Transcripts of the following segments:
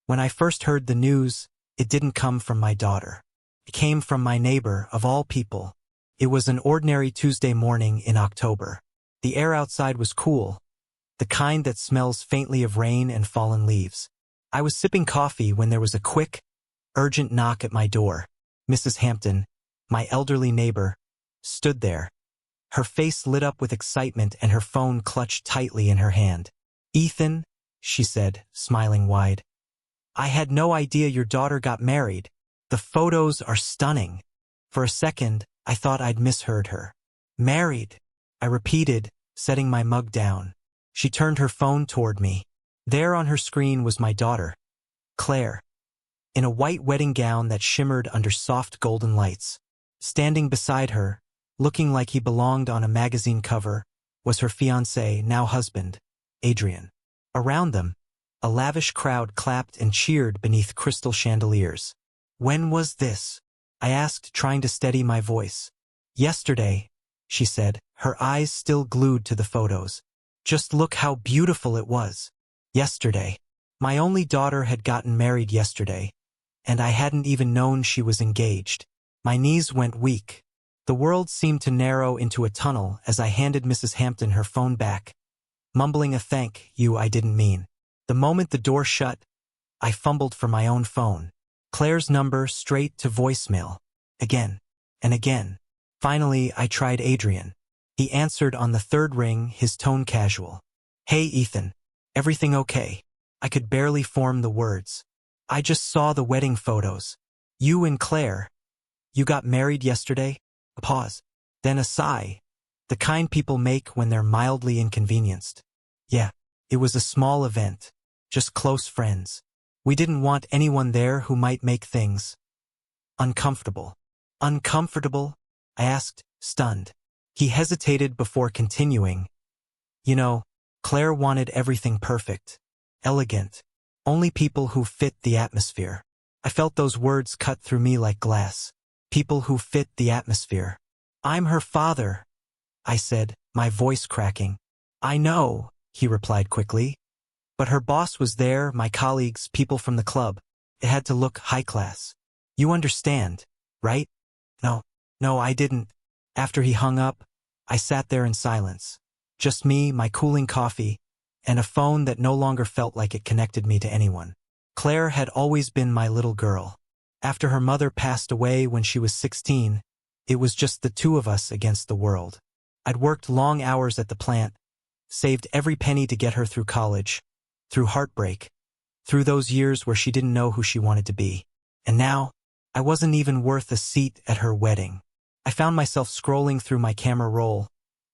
When I first heard the news, it didn't come from my daughter. It came from my neighbor, of all people. It was an ordinary Tuesday morning in October. The air outside was cool, the kind that smells faintly of rain and fallen leaves. I was sipping coffee when there was a quick, urgent knock at my door. Mrs. Hampton, my elderly neighbor, stood there. Her face lit up with excitement and her phone clutched tightly in her hand. "Ethan," she said, smiling wide. "I had no idea your daughter got married. The photos are stunning." For a second, I thought I'd misheard her. "Married," I repeated, setting my mug down. She turned her phone toward me. There on her screen was my daughter, Claire, in a white wedding gown that shimmered under soft golden lights. Standing beside her, looking like he belonged on a magazine cover, was her fiancé, now husband, Adrian. Around them, a lavish crowd clapped and cheered beneath crystal chandeliers. "When was this?" I asked, trying to steady my voice. "Yesterday," she said, her eyes still glued to the photos. "Just look how beautiful it was. Yesterday. My only daughter had gotten married yesterday, and I hadn't even known she was engaged." My knees went weak. The world seemed to narrow into a tunnel as I handed Mrs. Hampton her phone back, mumbling a "thank you" I didn't mean. The moment the door shut, I fumbled for my own phone. Claire's number straight to voicemail. Again and again. Finally, I tried Adrian. He answered on the third ring, his tone casual. "Hey, Ethan. Everything okay?" I could barely form the words. "I just saw the wedding photos. You and Claire. You got married yesterday?" A pause. Then a sigh. The kind people make when they're mildly inconvenienced. "Yeah, it was a small event. Just close friends. We didn't want anyone there who might make things uncomfortable." "Uncomfortable?" I asked, stunned. He hesitated before continuing. "You know, Claire wanted everything perfect, elegant, only people who fit the atmosphere." I felt those words cut through me like glass. People who fit the atmosphere. "I'm her father," I said, my voice cracking. "I know," he replied quickly. "But her boss was there, my colleagues, people from the club. It had to look high class. You understand, right?" No, I didn't." After he hung up, I sat there in silence. Just me, my cooling coffee, and a phone that no longer felt like it connected me to anyone. Claire had always been my little girl. After her mother passed away when she was 16, it was just the two of us against the world. I'd worked long hours at the plant, saved every penny to get her through college, through heartbreak, through those years where she didn't know who she wanted to be. And now, I wasn't even worth a seat at her wedding. I found myself scrolling through my camera roll,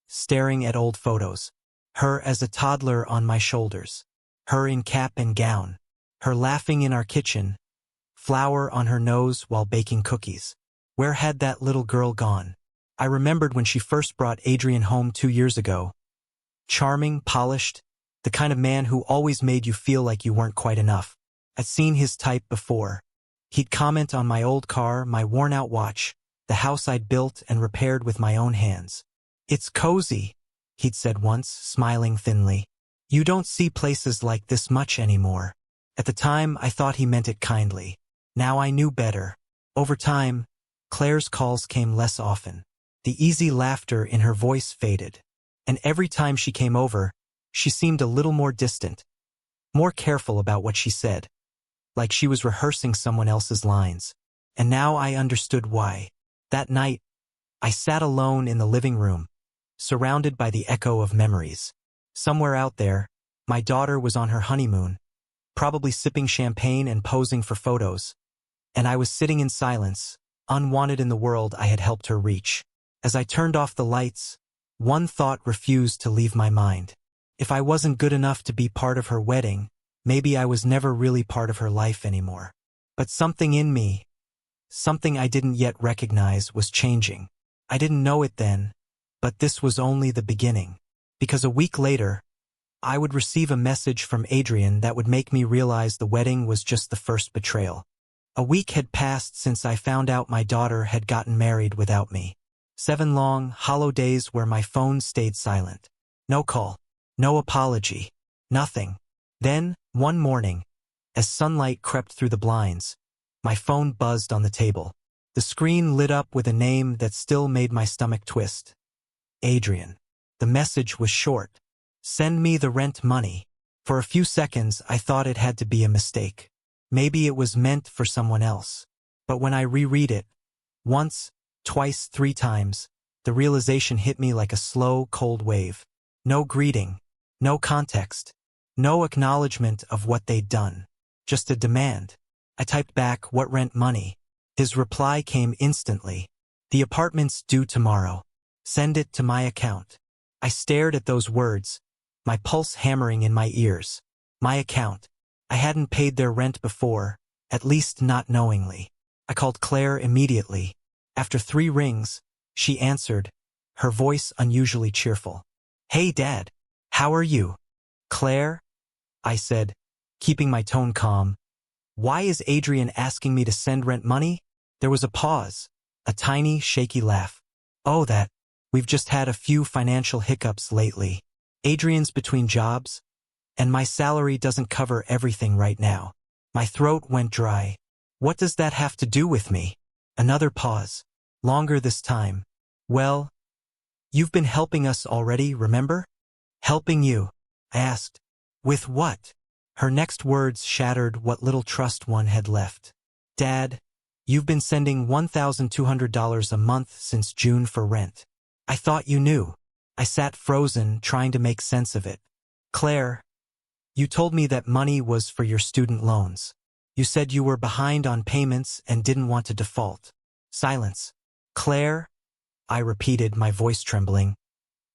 staring at old photos. Her as a toddler on my shoulders. Her in cap and gown. Her laughing in our kitchen. Flour on her nose while baking cookies. Where had that little girl gone? I remembered when she first brought Adrian home 2 years ago. Charming, polished, the kind of man who always made you feel like you weren't quite enough. I'd seen his type before. He'd comment on my old car, my worn-out watch, the house I'd built and repaired with my own hands. "It's cozy," he'd said once, smiling thinly. "You don't see places like this much anymore." At the time, I thought he meant it kindly. Now I knew better. Over time, Claire's calls came less often. The easy laughter in her voice faded. And every time she came over, she seemed a little more distant, more careful about what she said, like she was rehearsing someone else's lines. And now I understood why. That night, I sat alone in the living room, surrounded by the echo of memories. Somewhere out there, my daughter was on her honeymoon, probably sipping champagne and posing for photos. And I was sitting in silence, unwanted in the world I had helped her reach. As I turned off the lights, one thought refused to leave my mind. If I wasn't good enough to be part of her wedding, maybe I was never really part of her life anymore. But something in me, something I didn't yet recognize, was changing. I didn't know it then, but this was only the beginning. Because a week later, I would receive a message from Adrian that would make me realize the wedding was just the first betrayal. A week had passed since I found out my daughter had gotten married without me. 7 long, hollow days where my phone stayed silent. No call, no apology, nothing. Then, one morning, As sunlight crept through the blinds, my phone buzzed on the table. The screen lit up with a name that still made my stomach twist. Adrian. The message was short. Send me the rent money. For a few seconds, I thought it had to be a mistake. Maybe it was meant for someone else. But when I reread it, once, twice, 3 times, the realization hit me like a slow, cold wave. No greeting, no context, no acknowledgement of what they'd done. Just a demand. I typed back, "What rent money?" His reply came instantly. "The apartment's due tomorrow. Send it to my account." I stared at those words, my pulse hammering in my ears. My account. I hadn't paid their rent before, at least not knowingly. I called Claire immediately. After 3 rings, she answered, her voice unusually cheerful. "Hey, Dad. How are you?" "Claire?" I said, keeping my tone calm. "Why is Adrian asking me to send rent money?" There was a pause, a tiny, shaky laugh. "Oh, that. We've just had a few financial hiccups lately. Adrian's between jobs, and my salary doesn't cover everything right now." My throat went dry. "What does that have to do with me?" Another pause, longer this time. "Well, you've been helping us already, remember?" "Helping you?" I asked. "With what?" Her next words shattered what little trust one had left. "Dad, you've been sending $1,200 a month since June for rent. I thought you knew." I sat frozen, trying to make sense of it. "Claire, you told me that money was for your student loans. You said you were behind on payments and didn't want to default." Silence. "Claire?" I repeated, my voice trembling.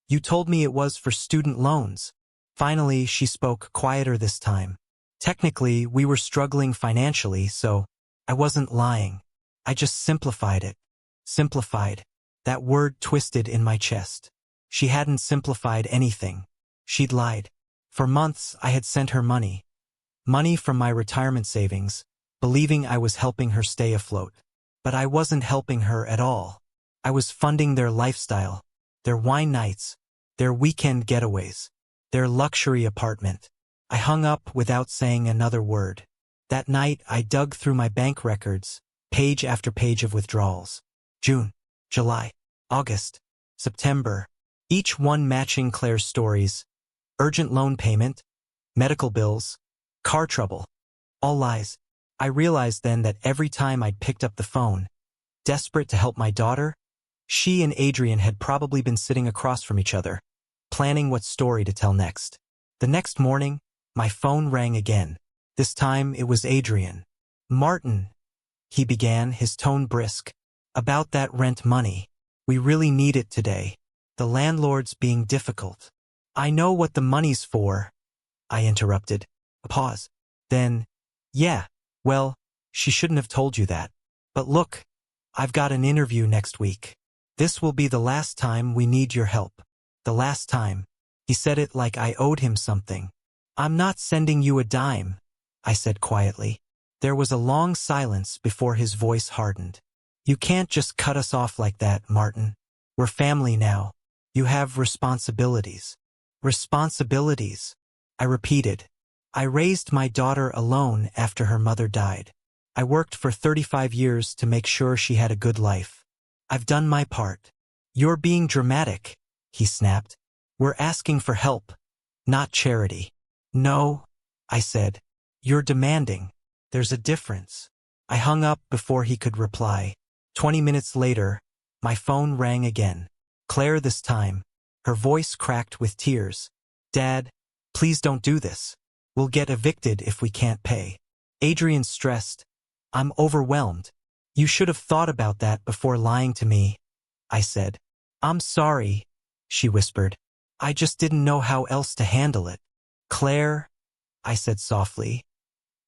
"You told me it was for student loans." Finally, she spoke, quieter this time. "Technically, we were struggling financially, so I wasn't lying. I just simplified it." Simplified. That word twisted in my chest. She hadn't simplified anything. She'd lied. For months, I had sent her money. Money from my retirement savings, believing I was helping her stay afloat. But I wasn't helping her at all. I was funding their lifestyle, their wine nights, their weekend getaways, their luxury apartment. I hung up without saying another word. That night, I dug through my bank records, page after page of withdrawals. June, July, August, September, each one matching Claire's stories. Urgent loan payment, medical bills, car trouble. All lies. I realized then that every time I'd picked up the phone, desperate to help my daughter, she and Adrian had probably been sitting across from each other, planning what story to tell next. The next morning, my phone rang again. This time it was Adrian. "Martin," he began, his tone brisk. "About that rent money. We really need it today. The landlord's being difficult." "I know what the money's for," I interrupted. A pause. Then, "Yeah, well, she shouldn't have told you that. But look, I've got an interview next week. This will be the last time we need your help. The last time." He said it like I owed him something. "I'm not sending you a dime," I said quietly. There was a long silence before his voice hardened. "You can't just cut us off like that, Martin. We're family now. You have responsibilities." "Responsibilities," I repeated. "I raised my daughter alone after her mother died. I worked for 35 years to make sure she had a good life. I've done my part." "You're being dramatic," he snapped. "We're asking for help, not charity." "No," I said. "You're demanding. There's a difference." I hung up before he could reply. 20 minutes later, my phone rang again. Claire this time. Her voice cracked with tears. "Dad, please don't do this. We'll get evicted if we can't pay." Adrian stressed. "I'm overwhelmed." "You should have thought about that before lying to me," I said. "I'm sorry," she whispered. "I just didn't know how else to handle it." "Claire," I said softly,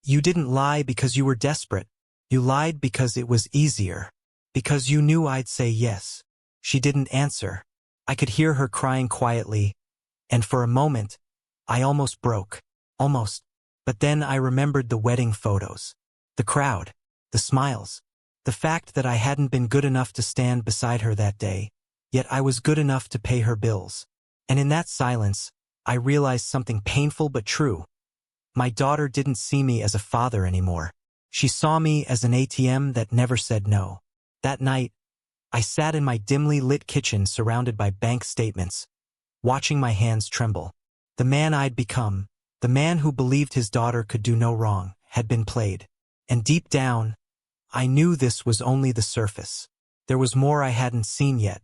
"you didn't lie because you were desperate. You lied because it was easier. Because you knew I'd say yes." She didn't answer. I could hear her crying quietly, and for a moment, I almost broke. Almost. But then I remembered the wedding photos. The crowd. The smiles. The fact that I hadn't been good enough to stand beside her that day, yet I was good enough to pay her bills. And in that silence, I realized something painful but true. My daughter didn't see me as a father anymore. She saw me as an ATM that never said no. That night, I sat in my dimly lit kitchen surrounded by bank statements, watching my hands tremble. The man I'd become, the man who believed his daughter could do no wrong, had been played. And deep down, I knew this was only the surface. There was more I hadn't seen yet.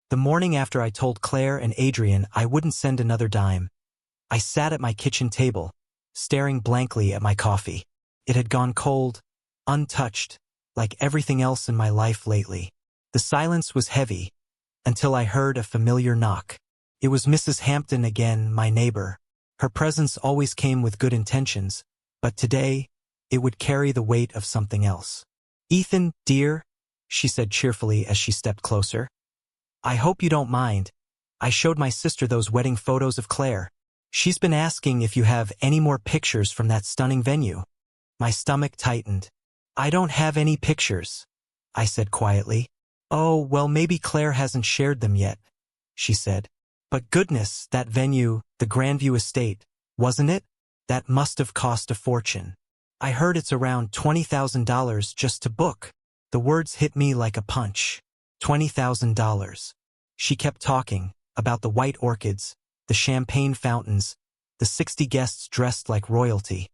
The morning after I told Claire and Adrian I wouldn't send another dime, I sat at my kitchen table, staring blankly at my coffee. It had gone cold, untouched, like everything else in my life lately. The silence was heavy, until I heard a familiar knock. It was Mrs. Hampton again, my neighbor. Her presence always came with good intentions, but today, it would carry the weight of something else. "Ethan, dear," she said cheerfully as she stepped closer. "I hope you don't mind. I showed my sister those wedding photos of Claire. She's been asking if you have any more pictures from that stunning venue." My stomach tightened. "I don't have any pictures," I said quietly. "Oh, well, maybe Claire hasn't shared them yet," she said. "But goodness, that venue, the Grandview Estate, wasn't it? That must have cost a fortune. I heard it's around $20,000 just to book." The words hit me like a punch. $20,000. She kept talking about the white orchids, the champagne fountains, the 60 guests dressed like royalty.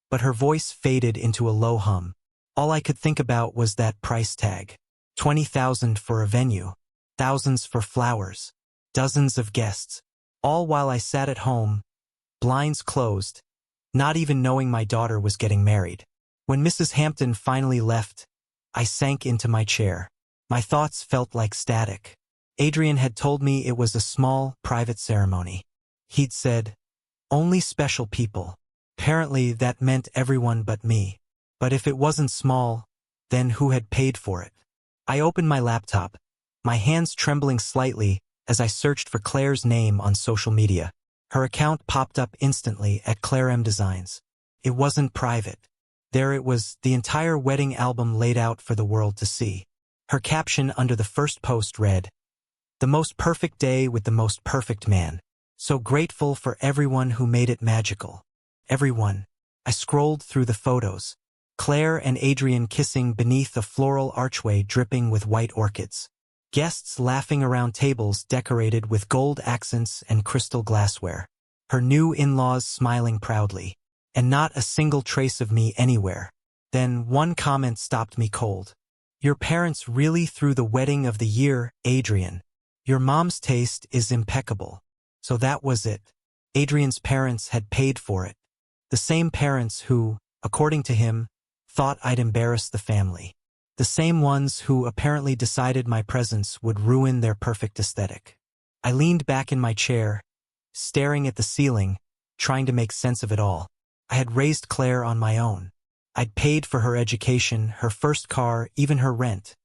But her voice faded into a low hum. All I could think about was that price tag. 20,000 for a venue, thousands for flowers, dozens of guests, all while I sat at home, blinds closed, not even knowing my daughter was getting married. When Mrs. Hampton finally left, I sank into my chair. My thoughts felt like static. Adrian had told me it was a small, private ceremony. He'd said, "Only special people." Apparently that meant everyone but me. But if it wasn't small, then who had paid for it? I opened my laptop, my hands trembling slightly as I searched for Claire's name on social media. Her account popped up instantly at Claire M Designs. It wasn't private. There it was, the entire wedding album laid out for the world to see. Her caption under the first post read, "The most perfect day with the most perfect man. So grateful for everyone who made it magical." Everyone. I scrolled through the photos. Claire and Adrian kissing beneath a floral archway dripping with white orchids. Guests laughing around tables decorated with gold accents and crystal glassware. Her new in-laws smiling proudly. And not a single trace of me anywhere. Then one comment stopped me cold. "Your parents really threw the wedding of the year, Adrian. Your mom's taste is impeccable." So that was it. Adrian's parents had paid for it. The same parents who, according to him, thought I'd embarrass the family. The same ones who apparently decided my presence would ruin their perfect aesthetic. I leaned back in my chair, staring at the ceiling, trying to make sense of it all. I had raised Claire on my own. I'd paid for her education, her first car, even her rent,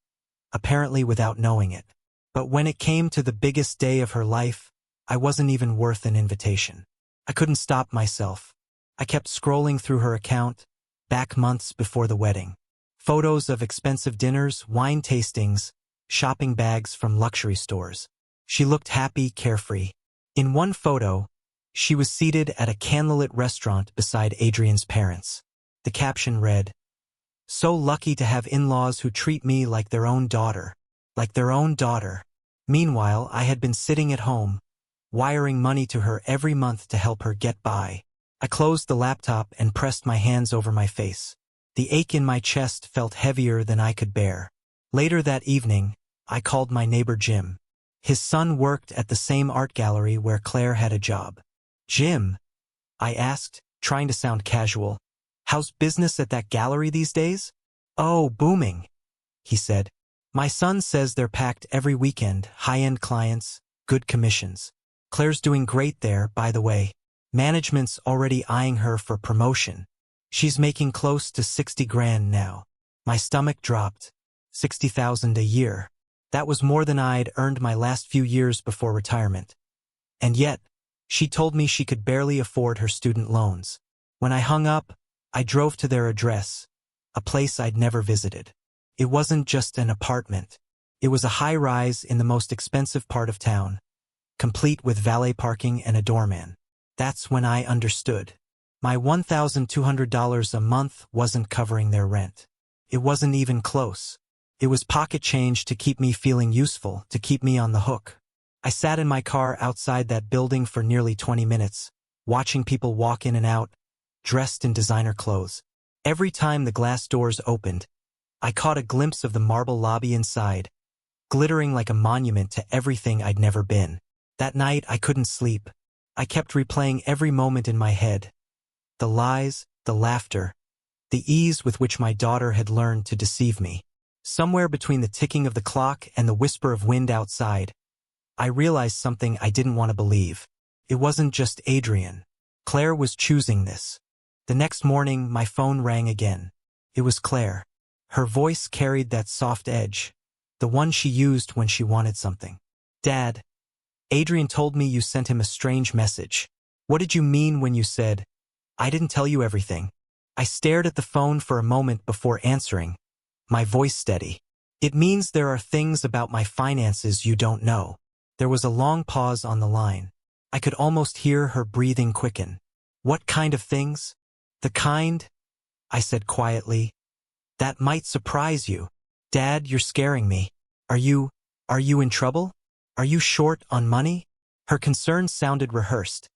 apparently without knowing it. But when it came to the biggest day of her life, I wasn't even worth an invitation. I couldn't stop myself. I kept scrolling through her account, back months before the wedding. Photos of expensive dinners, wine tastings, shopping bags from luxury stores. She looked happy, carefree. In one photo, she was seated at a candlelit restaurant beside Adrian's parents. The caption read, "So lucky to have in-laws who treat me like their own daughter." Like their own daughter. Meanwhile, I had been sitting at home, wiring money to her every month to help her get by. I closed the laptop and pressed my hands over my face. The ache in my chest felt heavier than I could bear. Later that evening, I called my neighbor Jim. His son worked at the same art gallery where Claire had a job. "Jim," I asked, trying to sound casual, "how's business at that gallery these days?" "Oh, booming," he said. "My son says they're packed every weekend, high-end clients, good commissions. Claire's doing great there, by the way. Management's already eyeing her for promotion. She's making close to 60 grand now." My stomach dropped. 60,000 a year. That was more than I'd earned my last few years before retirement. And yet, she told me she could barely afford her student loans. When I hung up, I drove to their address, a place I'd never visited. It wasn't just an apartment. It was a high-rise in the most expensive part of town, complete with valet parking and a doorman. That's when I understood. My $1,200 a month wasn't covering their rent. It wasn't even close. It was pocket change to keep me feeling useful, to keep me on the hook. I sat in my car outside that building for nearly 20 minutes, watching people walk in and out, dressed in designer clothes. Every time the glass doors opened, I caught a glimpse of the marble lobby inside, glittering like a monument to everything I'd never been. That night, I couldn't sleep. I kept replaying every moment in my head. The lies, the laughter, the ease with which my daughter had learned to deceive me. Somewhere between the ticking of the clock and the whisper of wind outside, I realized something I didn't want to believe. It wasn't just Adrian. Claire was choosing this. The next morning, my phone rang again. It was Claire. Her voice carried that soft edge, the one she used when she wanted something. Dad, Adrian told me you sent him a strange message. What did you mean when you said, I didn't tell you everything? I stared at the phone for a moment before answering, my voice steady. It means there are things about my finances you don't know. There was a long pause on the line. I could almost hear her breathing quicken. What kind of things? The kind, I said quietly, that might surprise you. Dad, you're scaring me. Are you in trouble? Are you short on money? Her concern sounded rehearsed,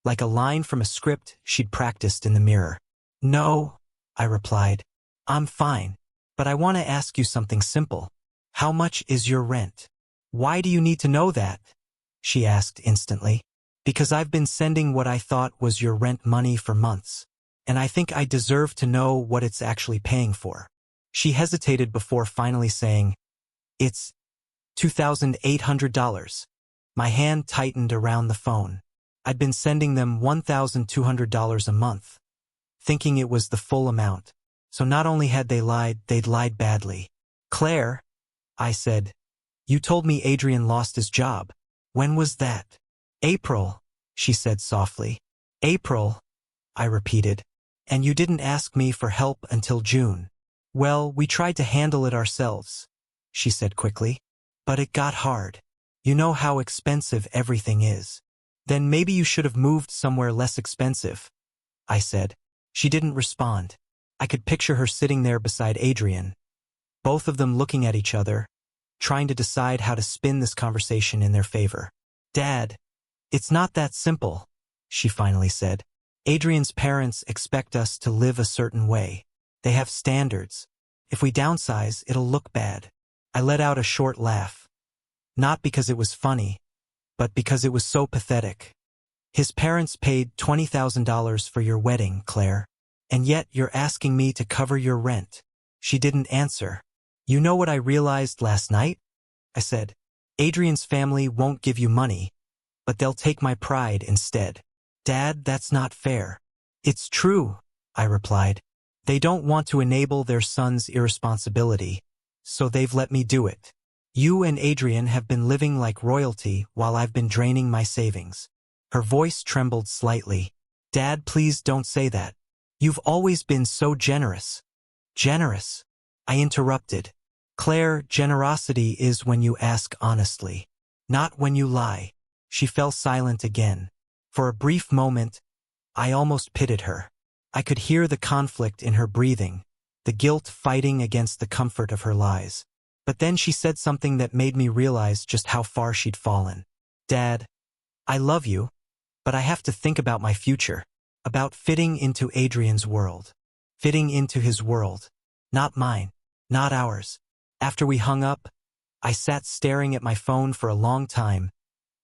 like a line from a script she'd practiced in the mirror. No, I replied. I'm fine, but I want to ask you something simple. How much is your rent? Why do you need to know that? She asked instantly. Because I've been sending what I thought was your rent money for months, and I think I deserve to know what it's actually paying for. She hesitated before finally saying, It's $2,800. My hand tightened around the phone. I'd been sending them $1,200 a month, thinking it was the full amount. So not only had they lied, they'd lied badly. Claire, I said, you told me Adrian lost his job. When was that? April, she said softly. April, I repeated. And you didn't ask me for help until June. Well, we tried to handle it ourselves, she said quickly. But it got hard. You know how expensive everything is. Then maybe you should have moved somewhere less expensive, I said. She didn't respond. I could picture her sitting there beside Adrian, both of them looking at each other, trying to decide how to spin this conversation in their favor. Dad, it's not that simple, she finally said. Adrian's parents expect us to live a certain way. They have standards. If we downsize, it'll look bad. I let out a short laugh. Not because it was funny, but because it was so pathetic. His parents paid $20,000 for your wedding, Claire, and yet you're asking me to cover your rent. She didn't answer. You know what I realized last night? I said. Adrian's family won't give you money, but they'll take my pride instead. Dad, that's not fair. It's true, I replied. They don't want to enable their son's irresponsibility, so they've let me do it. You and Adrian have been living like royalty while I've been draining my savings. Her voice trembled slightly. Dad, please don't say that. You've always been so generous. Generous? I interrupted. Claire, generosity is when you ask honestly, not when you lie. She fell silent again. For a brief moment, I almost pitied her. I could hear the conflict in her breathing, the guilt fighting against the comfort of her lies. But then she said something that made me realize just how far she'd fallen. Dad, I love you, but I have to think about my future, about fitting into Adrian's world, fitting into his world, not mine, not ours. After we hung up, I sat staring at my phone for a long time,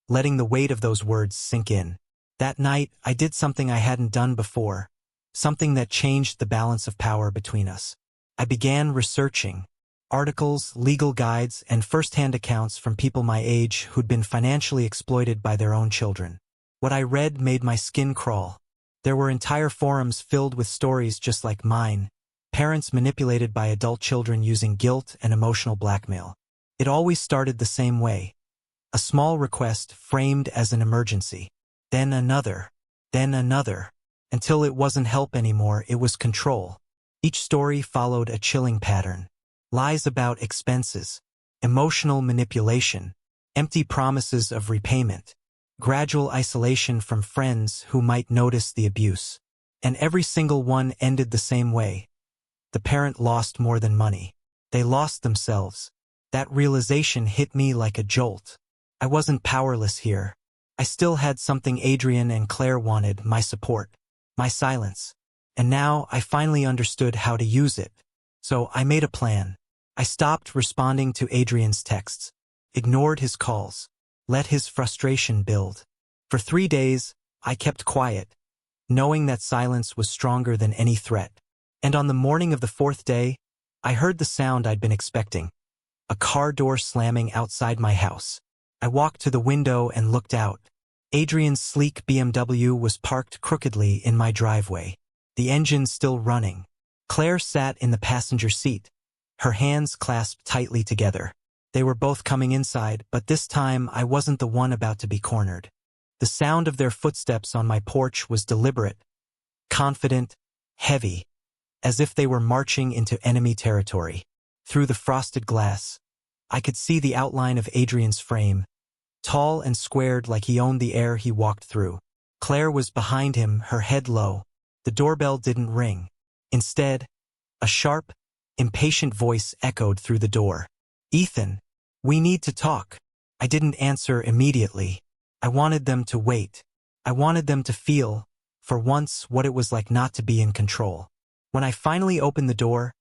letting the weight of those words sink in. That night, I did something I hadn't done before, something that changed the balance of power between us. I began researching articles, legal guides, and first-hand accounts from people my age who'd been financially exploited by their own children. What I read made my skin crawl. There were entire forums filled with stories just like mine, parents manipulated by adult children using guilt and emotional blackmail. It always started the same way. A small request framed as an emergency. Then another. Then another. Until it wasn't help anymore, it was control. Each story followed a chilling pattern. Lies about expenses, emotional manipulation, empty promises of repayment, gradual isolation from friends who might notice the abuse. And every single one ended the same way. The parent lost more than money. They lost themselves. That realization hit me like a jolt. I wasn't powerless here. I still had something Adrian and Claire wanted, my support, my silence. And now I finally understood how to use it. So I made a plan. I stopped responding to Adrian's texts, ignored his calls, let his frustration build. For 3 days, I kept quiet, knowing that silence was stronger than any threat. And on the morning of the 4th day, I heard the sound I'd been expecting. A car door slamming outside my house. I walked to the window and looked out. Adrian's sleek BMW was parked crookedly in my driveway, the engine still running. Claire sat in the passenger seat, her hands clasped tightly together. They were both coming inside, but this time I wasn't the one about to be cornered. The sound of their footsteps on my porch was deliberate, confident, heavy, as if they were marching into enemy territory. Through the frosted glass, I could see the outline of Adrian's frame, tall and squared like he owned the air he walked through. Claire was behind him, her head low. The doorbell didn't ring. Instead, a sharp, impatient voice echoed through the door. "Ethan, we need to talk." I didn't answer immediately. I wanted them to wait. I wanted them to feel, for once, what it was like not to be in control. When I finally opened the door,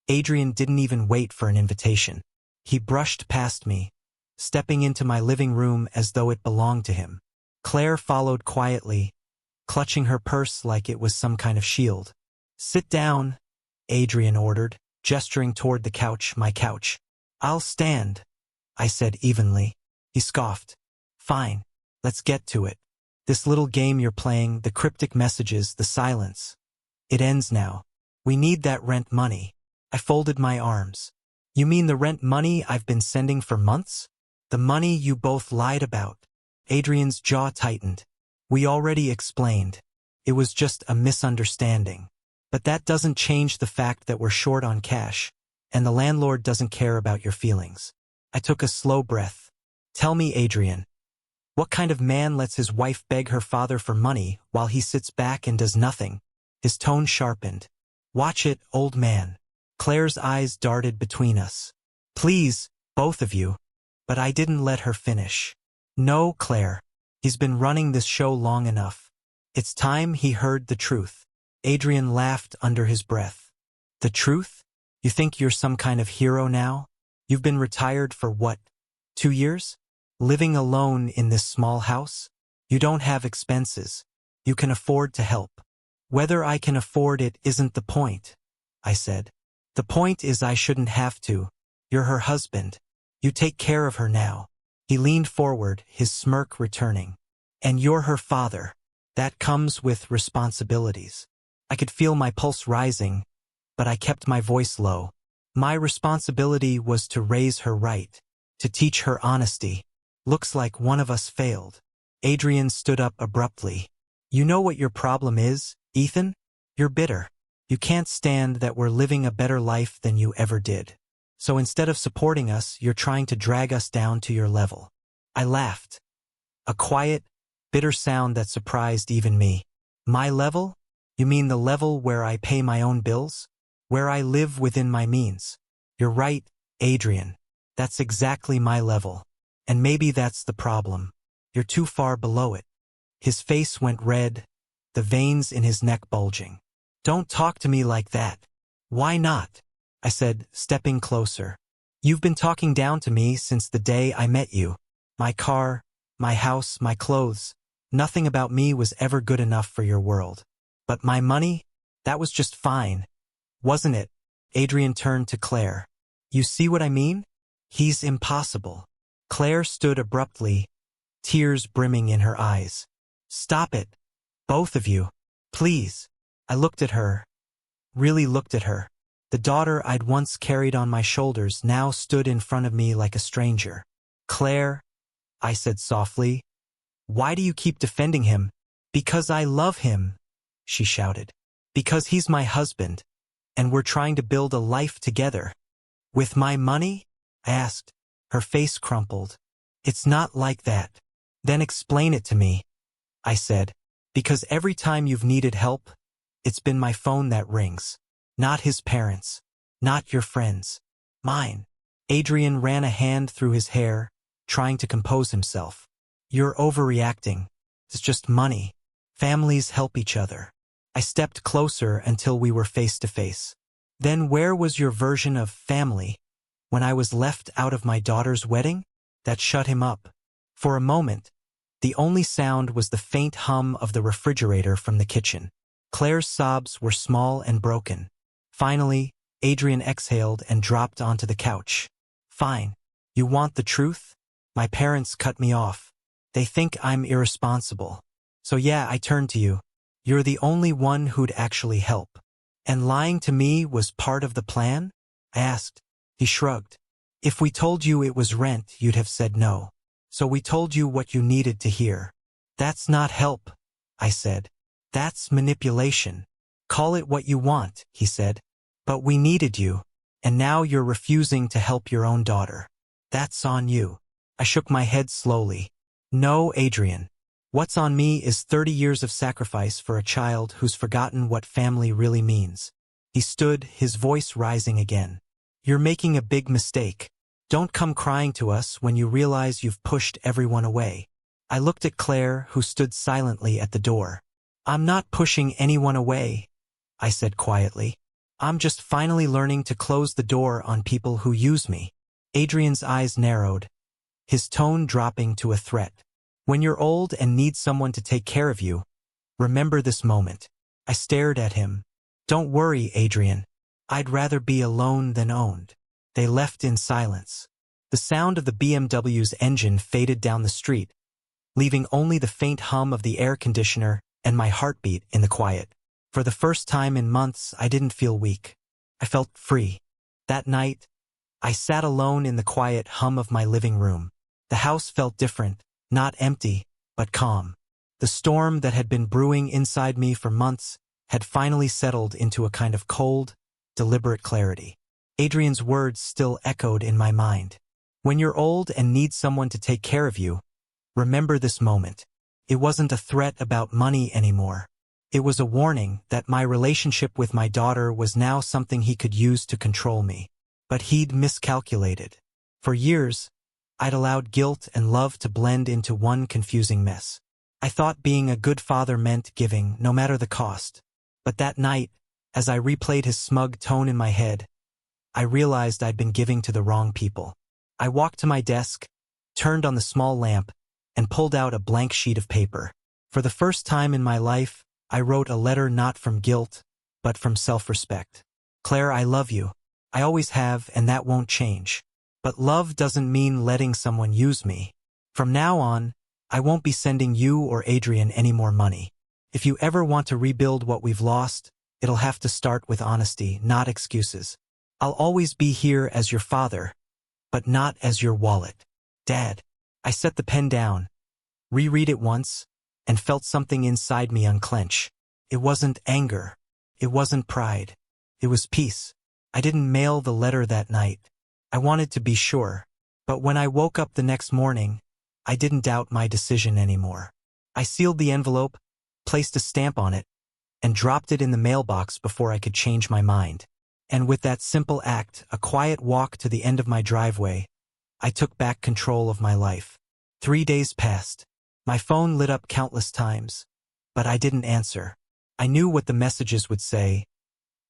Adrian didn't even wait for an invitation. He brushed past me, stepping into my living room as though it belonged to him. Claire followed quietly, clutching her purse like it was some kind of shield. "Sit down," Adrian ordered, gesturing toward the couch, my couch. "I'll stand," I said evenly. He scoffed. "Fine, let's get to it. This little game you're playing, the cryptic messages, the silence. It ends now. We need that rent money." I folded my arms. "You mean the rent money I've been sending for months? The money you both lied about?" Adrian's jaw tightened. "We already explained. It was just a misunderstanding. But that doesn't change the fact that we're short on cash, and the landlord doesn't care about your feelings." I took a slow breath. "Tell me, Adrian, what kind of man lets his wife beg her father for money while he sits back and does nothing?" His tone sharpened. "Watch it, old man." Claire's eyes darted between us. "Please, both of you." But I didn't let her finish. "No, Claire. He's been running this show long enough. It's time he heard the truth." Adrian laughed under his breath. "The truth? You think you're some kind of hero now? You've been retired for what, 2 years? Living alone in this small house? You don't have expenses. You can afford to help." "Whether I can afford it isn't the point," I said. "The point is I shouldn't have to. You're her husband. You take care of her now." He leaned forward, his smirk returning. "And you're her father. That comes with responsibilities." I could feel my pulse rising, but I kept my voice low. My responsibility was to raise her right, to teach her honesty. "Looks like one of us failed." Adrian stood up abruptly. "You know what your problem is, Ethan? You're bitter. You can't stand that we're living a better life than you ever did. So instead of supporting us, you're trying to drag us down to your level." I laughed. A quiet, bitter sound that surprised even me. "My level? You mean the level where I pay my own bills? Where I live within my means?" "You're right, Adrian. That's exactly my level. And maybe that's the problem. You're too far below it." His face went red, the veins in his neck bulging. "Don't talk to me like that." "Why not?" I said, stepping closer. "You've been talking down to me since the day I met you. My car, my house, my clothes. Nothing about me was ever good enough for your world. But my money? That was just fine. Wasn't it?" Adrian turned to Claire. "You see what I mean? He's impossible." Claire stood abruptly, tears brimming in her eyes. "Stop it. Both of you. Please." I looked at her, really looked at her. The daughter I'd once carried on my shoulders now stood in front of me like a stranger. "Claire," I said softly, "why do you keep defending him?" "Because I love him," she shouted. "Because he's my husband, and we're trying to build a life together." "With my money?" I asked. Her face crumpled. "It's not like that." "Then explain it to me," I said. "Because every time you've needed help, It's been my phone that rings. Not his parents. Not your friends. Mine. Adrian ran a hand through his hair, trying to compose himself. You're overreacting. It's just money. Families help each other. I stepped closer until we were face to face. Then where was your version of family when I was left out of my daughter's wedding? That shut him up. For a moment, the only sound was the faint hum of the refrigerator from the kitchen. Claire's sobs were small and broken. Finally, Adrian exhaled and dropped onto the couch. Fine. You want the truth? My parents cut me off. They think I'm irresponsible. So yeah, I turned to you. You're the only one who'd actually help. And lying to me was part of the plan? I asked. He shrugged. If we told you it was rent, you'd have said no. So we told you what you needed to hear. That's not help, I said. That's manipulation. Call it what you want, he said. But we needed you, and now you're refusing to help your own daughter. That's on you. I shook my head slowly. No, Adrian. What's on me is 30 years of sacrifice for a child who's forgotten what family really means. He stood, his voice rising again. You're making a big mistake. Don't come crying to us when you realize you've pushed everyone away. I looked at Claire, who stood silently at the door. I'm not pushing anyone away, I said quietly. I'm just finally learning to close the door on people who use me. Adrian's eyes narrowed, his tone dropping to a threat. When you're old and need someone to take care of you, remember this moment. I stared at him. Don't worry, Adrian. I'd rather be alone than owned. They left in silence. The sound of the BMW's engine faded down the street, leaving only the faint hum of the air conditioner and my heartbeat in the quiet. For the first time in months, I didn't feel weak. I felt free. That night, I sat alone in the quiet hum of my living room. The house felt different, not empty, but calm. The storm that had been brewing inside me for months had finally settled into a kind of cold, deliberate clarity. Adrian's words still echoed in my mind. When you're old and need someone to take care of you, remember this moment. It wasn't a threat about money anymore. It was a warning that my relationship with my daughter was now something he could use to control me. But he'd miscalculated. For years, I'd allowed guilt and love to blend into one confusing mess. I thought being a good father meant giving, no matter the cost. But that night, as I replayed his smug tone in my head, I realized I'd been giving to the wrong people. I walked to my desk, turned on the small lamp, and pulled out a blank sheet of paper. For the first time in my life, I wrote a letter not from guilt, but from self-respect. Claire, I love you. I always have, and that won't change. But love doesn't mean letting someone use me. From now on, I won't be sending you or Adrian any more money. If you ever want to rebuild what we've lost, it'll have to start with honesty, not excuses. I'll always be here as your father, but not as your wallet. Dad. I set the pen down, reread it once, and felt something inside me unclench. It wasn't anger. It wasn't pride. It was peace. I didn't mail the letter that night. I wanted to be sure. But when I woke up the next morning, I didn't doubt my decision anymore. I sealed the envelope, placed a stamp on it, and dropped it in the mailbox before I could change my mind. And with that simple act, a quiet walk to the end of my driveway, I took back control of my life. 3 days passed. My phone lit up countless times, but I didn't answer. I knew what the messages would say.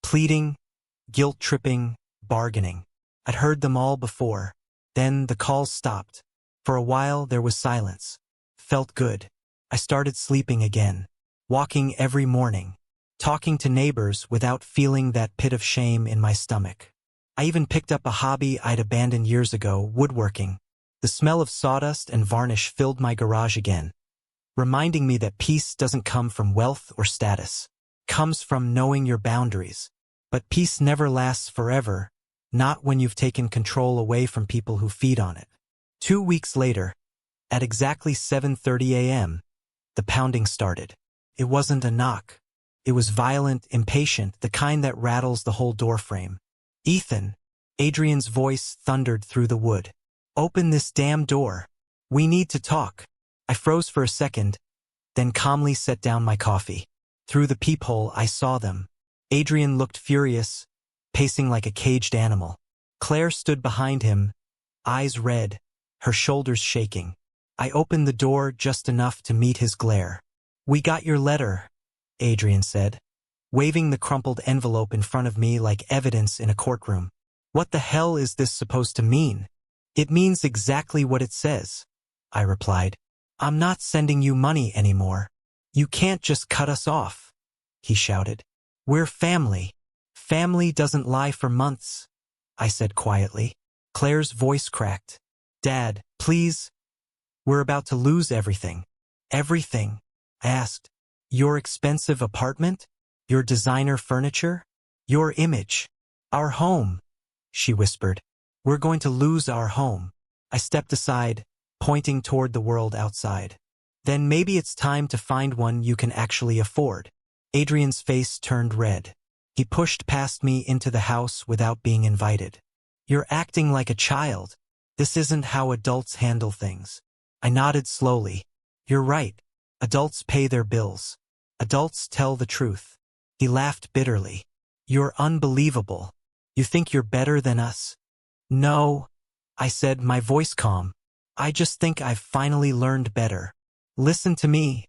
Pleading, guilt-tripping, bargaining. I'd heard them all before. Then the calls stopped. For a while, there was silence. Felt good. I started sleeping again, walking every morning, talking to neighbors without feeling that pit of shame in my stomach. I even picked up a hobby I'd abandoned years ago, woodworking. The smell of sawdust and varnish filled my garage again, reminding me that peace doesn't come from wealth or status. It comes from knowing your boundaries. But peace never lasts forever, not when you've taken control away from people who feed on it. 2 weeks later, at exactly 7:30 a.m., the pounding started. It wasn't a knock. It was violent, impatient, the kind that rattles the whole doorframe. Ethan, Adrian's voice thundered through the wood. Open this damn door. We need to talk. I froze for a second, then calmly set down my coffee. Through the peephole, I saw them. Adrian looked furious, pacing like a caged animal. Claire stood behind him, eyes red, her shoulders shaking. I opened the door just enough to meet his glare. "We got your letter," Adrian said, waving the crumpled envelope in front of me like evidence in a courtroom. "What the hell is this supposed to mean?" "It means exactly what it says," I replied. "I'm not sending you money anymore. You can't just cut us off," he shouted. "We're family. Family doesn't lie for months," I said quietly. Claire's voice cracked. "Dad, please. We're about to lose everything." "Everything?" I asked. "Your expensive apartment? Your designer furniture? Your image? Our home?" she whispered. "We're going to lose our home." I stepped aside, pointing toward the world outside. "Then maybe it's time to find one you can actually afford." Adrian's face turned red. He pushed past me into the house without being invited. "You're acting like a child. This isn't how adults handle things." I nodded slowly. "You're right. Adults pay their bills. Adults tell the truth." He laughed bitterly. "You're unbelievable. You think you're better than us?" "No," I said, my voice calm. "I just think I've finally learned better." "Listen to me,"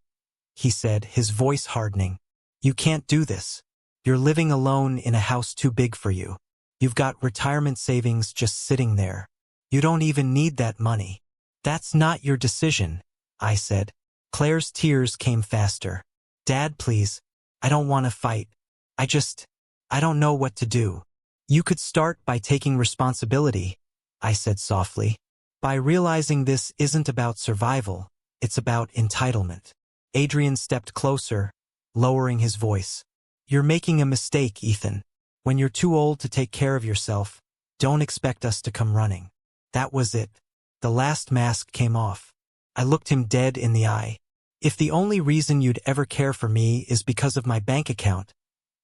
he said, his voice hardening. "You can't do this. You're living alone in a house too big for you. You've got retirement savings just sitting there. You don't even need that money." "That's not your decision," I said. Claire's tears came faster. "Dad, please. I don't want to fight. I don't know what to do." "You could start by taking responsibility," I said softly. "By realizing this isn't about survival, it's about entitlement." Adrian stepped closer, lowering his voice. "You're making a mistake, Ethan. When you're too old to take care of yourself, don't expect us to come running." That was it. The last mask came off. I looked him dead in the eye. "If the only reason you'd ever care for me is because of my bank account,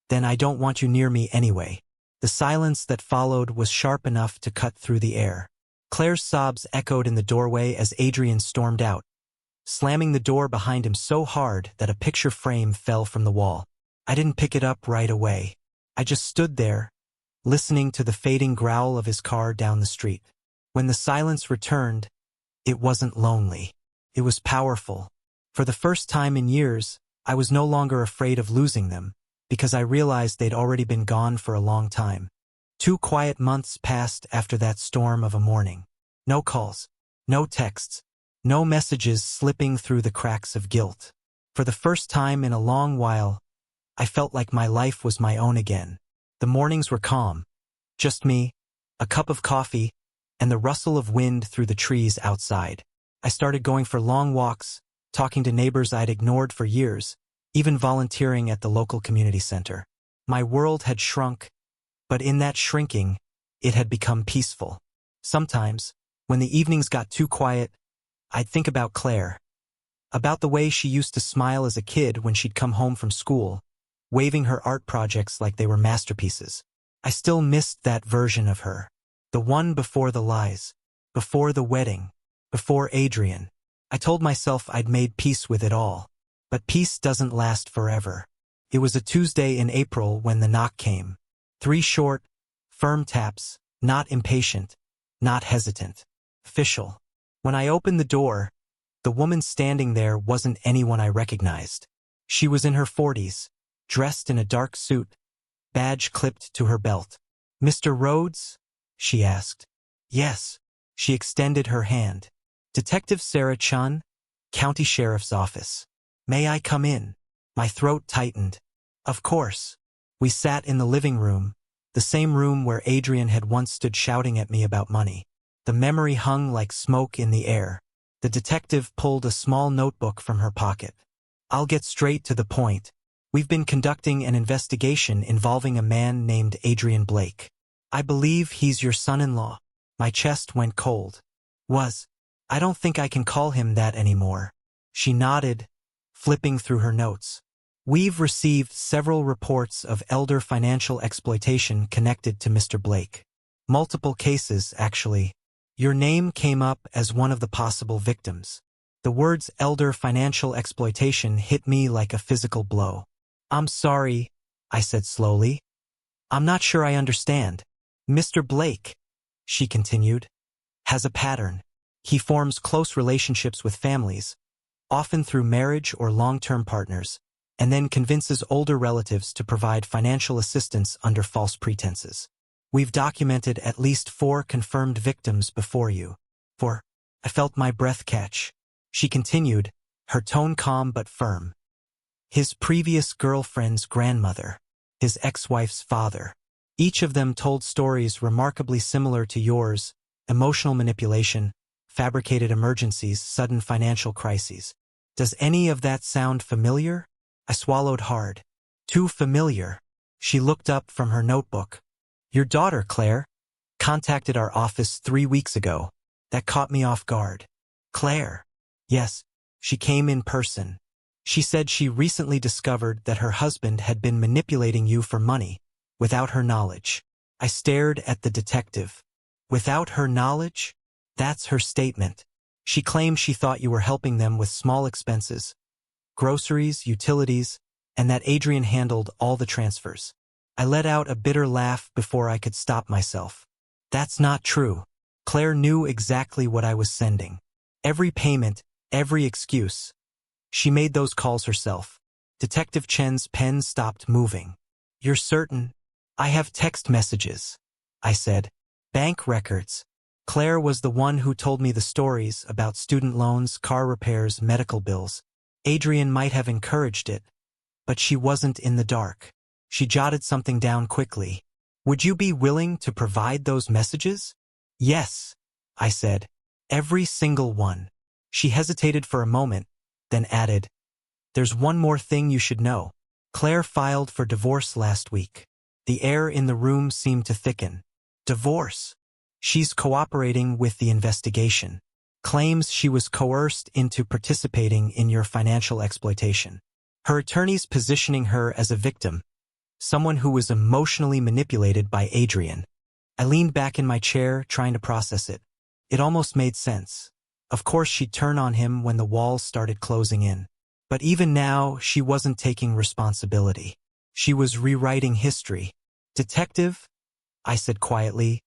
then I don't want you near me anyway." The silence that followed was sharp enough to cut through the air. Claire's sobs echoed in the doorway as Adrian stormed out, slamming the door behind him so hard that a picture frame fell from the wall. I didn't pick it up right away. I just stood there, listening to the fading growl of his car down the street. When the silence returned, it wasn't lonely. It was powerful. For the first time in years, I was no longer afraid of losing them, because I realized they'd already been gone for a long time. 2 quiet months passed after that storm of a morning. No calls, no texts, no messages slipping through the cracks of guilt. For the first time in a long while, I felt like my life was my own again. The mornings were calm. Just me, a cup of coffee, and the rustle of wind through the trees outside. I started going for long walks, talking to neighbors I'd ignored for years, even volunteering at the local community center. My world had shrunk, but in that shrinking, it had become peaceful. Sometimes, when the evenings got too quiet, I'd think about Claire, about the way she used to smile as a kid when she'd come home from school, waving her art projects like they were masterpieces. I still missed that version of her, the one before the lies, before the wedding, before Adrian. I told myself I'd made peace with it all, but peace doesn't last forever. It was a Tuesday in April when the knock came. 3 short, firm taps, not impatient, not hesitant. Official. When I opened the door, the woman standing there wasn't anyone I recognized. She was in her 40s, dressed in a dark suit, badge clipped to her belt. "Mr. Rhodes?" she asked. "Yes." She extended her hand. "Detective Sarah Chun, County Sheriff's Office. May I come in?" My throat tightened. Of course. We sat in the living room, the same room where Adrian had once stood shouting at me about money. The memory hung like smoke in the air. The detective pulled a small notebook from her pocket. "I'll get straight to the point. We've been conducting an investigation involving a man named Adrian Blake. I believe he's your son-in-law." My chest went cold. I don't think I can call him that anymore." She nodded, flipping through her notes. "We've received several reports of elder financial exploitation connected to Mr. Blake. Multiple cases, actually. Your name came up as one of the possible victims." The words elder financial exploitation hit me like a physical blow. I'm sorry, I said slowly. I'm not sure I understand. Mr. Blake, she continued, has a pattern. He forms close relationships with families, often through marriage or long-term partners, and then convinces older relatives to provide financial assistance under false pretenses. We've documented at least 4 confirmed victims before you. I felt my breath catch. She continued, her tone calm but firm. His previous girlfriend's grandmother, his ex-wife's father. Each of them told stories remarkably similar to yours: emotional manipulation, fabricated emergencies, sudden financial crises. Does any of that sound familiar? I swallowed hard. Too familiar. She looked up from her notebook. Your daughter, Claire, contacted our office 3 weeks ago. That caught me off guard. Claire. Yes, she came in person. She said she recently discovered that her husband had been manipulating you for money, without her knowledge. I stared at the detective. Without her knowledge? That's her statement. She claimed she thought you were helping them with small expenses, groceries, utilities, and that Adrian handled all the transfers. I let out a bitter laugh before I could stop myself. That's not true. Claire knew exactly what I was sending. Every payment, every excuse. She made those calls herself. Detective Chen's pen stopped moving. You're certain? I have text messages, I said. Bank records. Claire was the one who told me the stories about student loans, car repairs, medical bills. Adrian might have encouraged it, but she wasn't in the dark. She jotted something down quickly. Would you be willing to provide those messages? Yes, I said. Every single one. She hesitated for a moment, then added, there's one more thing you should know. Claire filed for divorce last week. The air in the room seemed to thicken. Divorce. She's cooperating with the investigation. Claims she was coerced into participating in your financial exploitation. Her attorney's positioning her as a victim, someone who was emotionally manipulated by Adrian. I leaned back in my chair, trying to process it. It almost made sense. Of course she'd turn on him when the walls started closing in. But even now, she wasn't taking responsibility. She was rewriting history. Detective, I said quietly,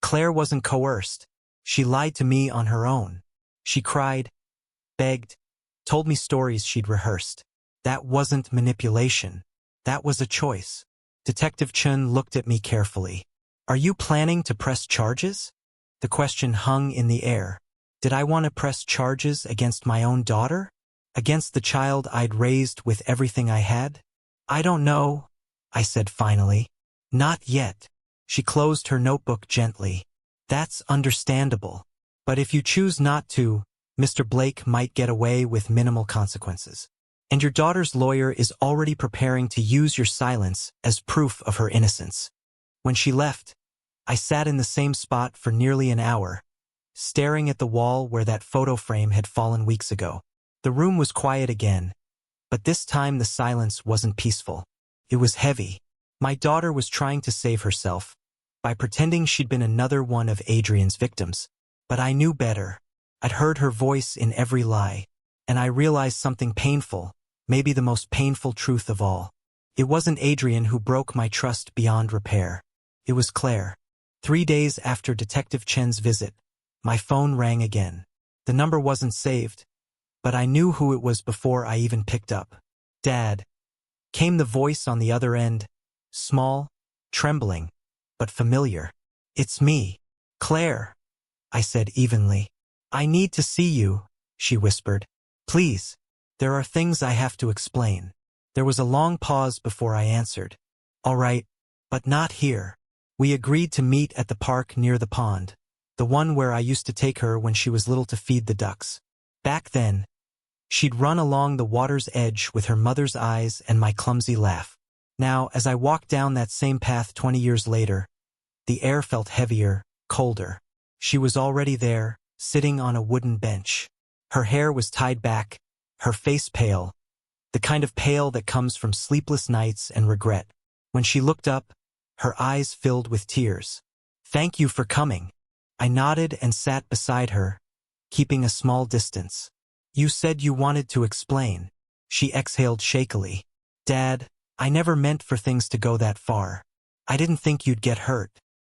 Claire wasn't coerced. She lied to me on her own. She cried, begged, told me stories she'd rehearsed. That wasn't manipulation. That was a choice. Detective Chen looked at me carefully. Are you planning to press charges? The question hung in the air. Did I want to press charges against my own daughter? Against the child I'd raised with everything I had? I don't know, I said finally. Not yet. She closed her notebook gently. That's understandable. But if you choose not to, Mr. Blake might get away with minimal consequences. And your daughter's lawyer is already preparing to use your silence as proof of her innocence. When she left, I sat in the same spot for nearly an hour, staring at the wall where that photo frame had fallen weeks ago. The room was quiet again, but this time the silence wasn't peaceful. It was heavy. My daughter was trying to save herself by pretending she'd been another one of Adrian's victims. But I knew better. I'd heard her voice in every lie, and I realized something painful, maybe the most painful truth of all. It wasn't Adrian who broke my trust beyond repair. It was Claire. 3 days after Detective Chen's visit, my phone rang again. The number wasn't saved, but I knew who it was before I even picked up. Dad. Came the voice on the other end, small, trembling, but familiar. It's me, Claire, I said evenly. I need to see you, she whispered. Please. There are things I have to explain. There was a long pause before I answered. All right, but not here. We agreed to meet at the park near the pond, the one where I used to take her when she was little to feed the ducks. Back then, she'd run along the water's edge with her mother's eyes and my clumsy laugh. Now, as I walked down that same path 20 years later, the air felt heavier, colder. She was already there, sitting on a wooden bench. Her hair was tied back, her face pale, the kind of pale that comes from sleepless nights and regret. When she looked up, her eyes filled with tears. Thank you for coming. I nodded and sat beside her, keeping a small distance. You said you wanted to explain. She exhaled shakily. Dad, I never meant for things to go that far. I didn't think you'd get hurt.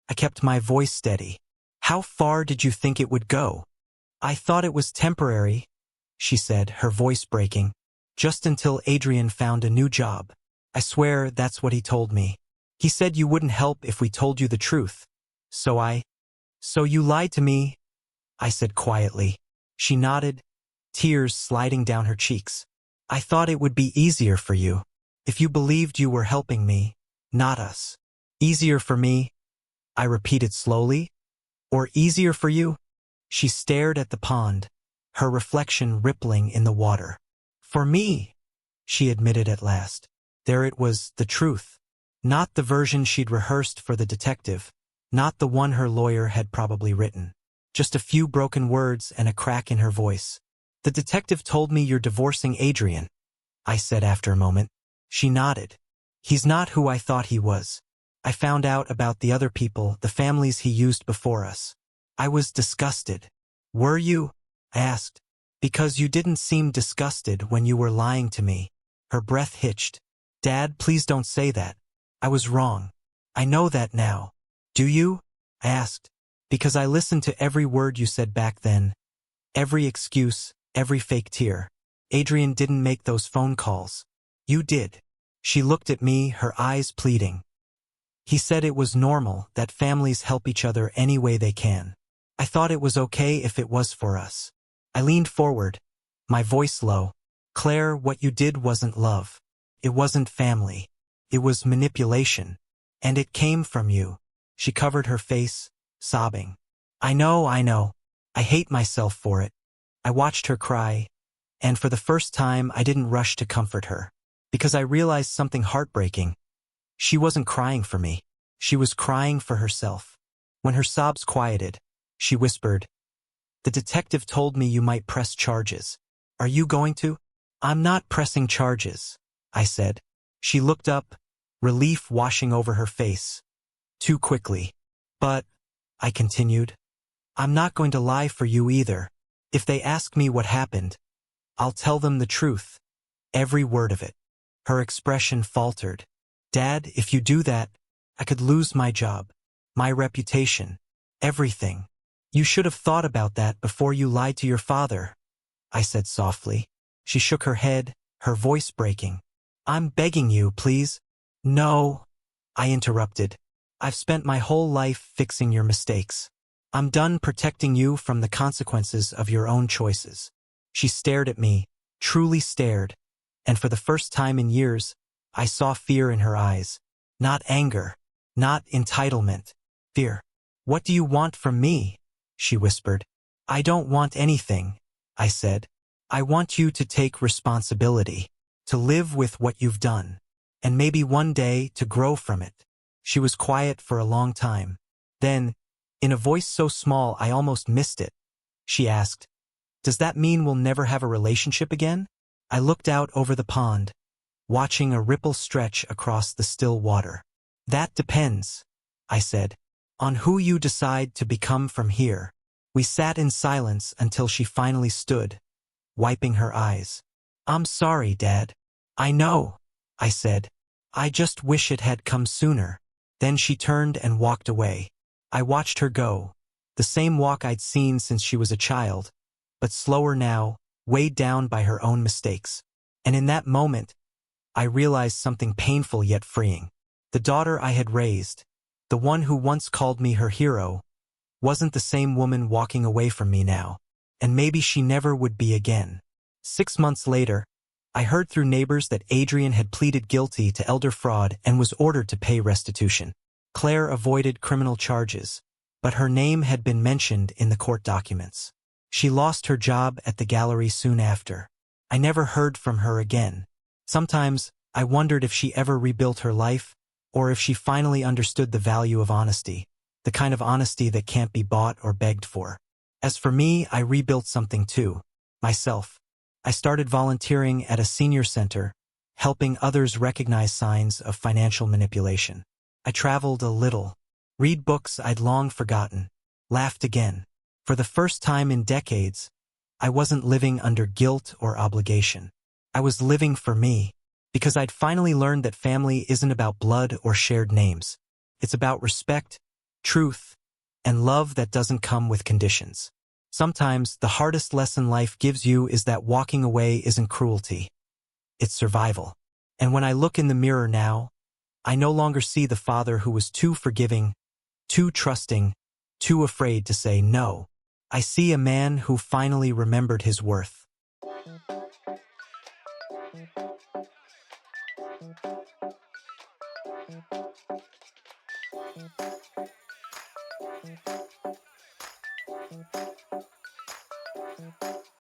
I kept my voice steady. How far did you think it would go? I thought it was temporary, she said, her voice breaking. Just until Adrian found a new job. I swear that's what he told me. He said you wouldn't help if we told you the truth. So you lied to me, I said quietly. She nodded, tears sliding down her cheeks. I thought it would be easier for you. If you believed you were helping me, not us. Easier for me, I repeated slowly. Or easier for you? She stared at the pond, her reflection rippling in the water. For me, she admitted at last. There it was, the truth. Not the version she'd rehearsed for the detective, not the one her lawyer had probably written. Just a few broken words and a crack in her voice. The detective told me you're divorcing Adrian, I said after a moment. She nodded. He's not who I thought he was. I found out about the other people, the families he used before us. I was disgusted. Were you? I asked. Because you didn't seem disgusted when you were lying to me. Her breath hitched. Dad, please don't say that. I was wrong. I know that now. Do you? I asked. Because I listened to every word you said back then. Every excuse, every fake tear. Adrian didn't make those phone calls. You did. She looked at me, her eyes pleading. He said it was normal, that families help each other any way they can. I thought it was okay if it was for us. I leaned forward, my voice low. Claire, what you did wasn't love. It wasn't family. It was manipulation. And it came from you. She covered her face, sobbing. I know. I hate myself for it. I watched her cry, and for the first time I didn't rush to comfort her. Because I realized something heartbreaking. She wasn't crying for me. She was crying for herself. When her sobs quieted, she whispered, The detective told me you might press charges. Are you going to? I'm not pressing charges, I said. She looked up, relief washing over her face. Too quickly. But, I continued, I'm not going to lie for you either. If they ask me what happened, I'll tell them the truth. Every word of it. Her expression faltered. Dad, if you do that, I could lose my job, my reputation, everything. You should have thought about that before you lied to your father, I said softly. She shook her head, her voice breaking. I'm begging you, please. No, I interrupted. I've spent my whole life fixing your mistakes. I'm done protecting you from the consequences of your own choices. She stared at me, truly stared, and for the first time in years, I saw fear in her eyes. Not anger, not entitlement, fear. What do you want from me? She whispered. I don't want anything, I said. I want you to take responsibility, to live with what you've done, and maybe one day to grow from it. She was quiet for a long time. Then, in a voice so small I almost missed it, she asked, Does that mean we'll never have a relationship again? I looked out over the pond, watching a ripple stretch across the still water. That depends, I said, on who you decide to become from here. We sat in silence until she finally stood, wiping her eyes. I'm sorry, Dad. I know, I said. I just wish it had come sooner. Then she turned and walked away. I watched her go, the same walk I'd seen since she was a child, but slower now, weighed down by her own mistakes. And in that moment, I realized something painful yet freeing. The daughter I had raised, the one who once called me her hero, wasn't the same woman walking away from me now, and maybe she never would be again. 6 months later, I heard through neighbors that Adrian had pleaded guilty to elder fraud and was ordered to pay restitution. Claire avoided criminal charges, but her name had been mentioned in the court documents. She lost her job at the gallery soon after. I never heard from her again. Sometimes, I wondered if she ever rebuilt her life, or if she finally understood the value of honesty, the kind of honesty that can't be bought or begged for. As for me, I rebuilt something too. Myself. I started volunteering at a senior center, helping others recognize signs of financial manipulation. I traveled a little, read books I'd long forgotten, laughed again. For the first time in decades, I wasn't living under guilt or obligation. I was living for me, because I'd finally learned that family isn't about blood or shared names. It's about respect, truth, and love that doesn't come with conditions. Sometimes the hardest lesson life gives you is that walking away isn't cruelty. It's survival. And when I look in the mirror now, I no longer see the father who was too forgiving, too trusting, too afraid to say no. I see a man who finally remembered his worth.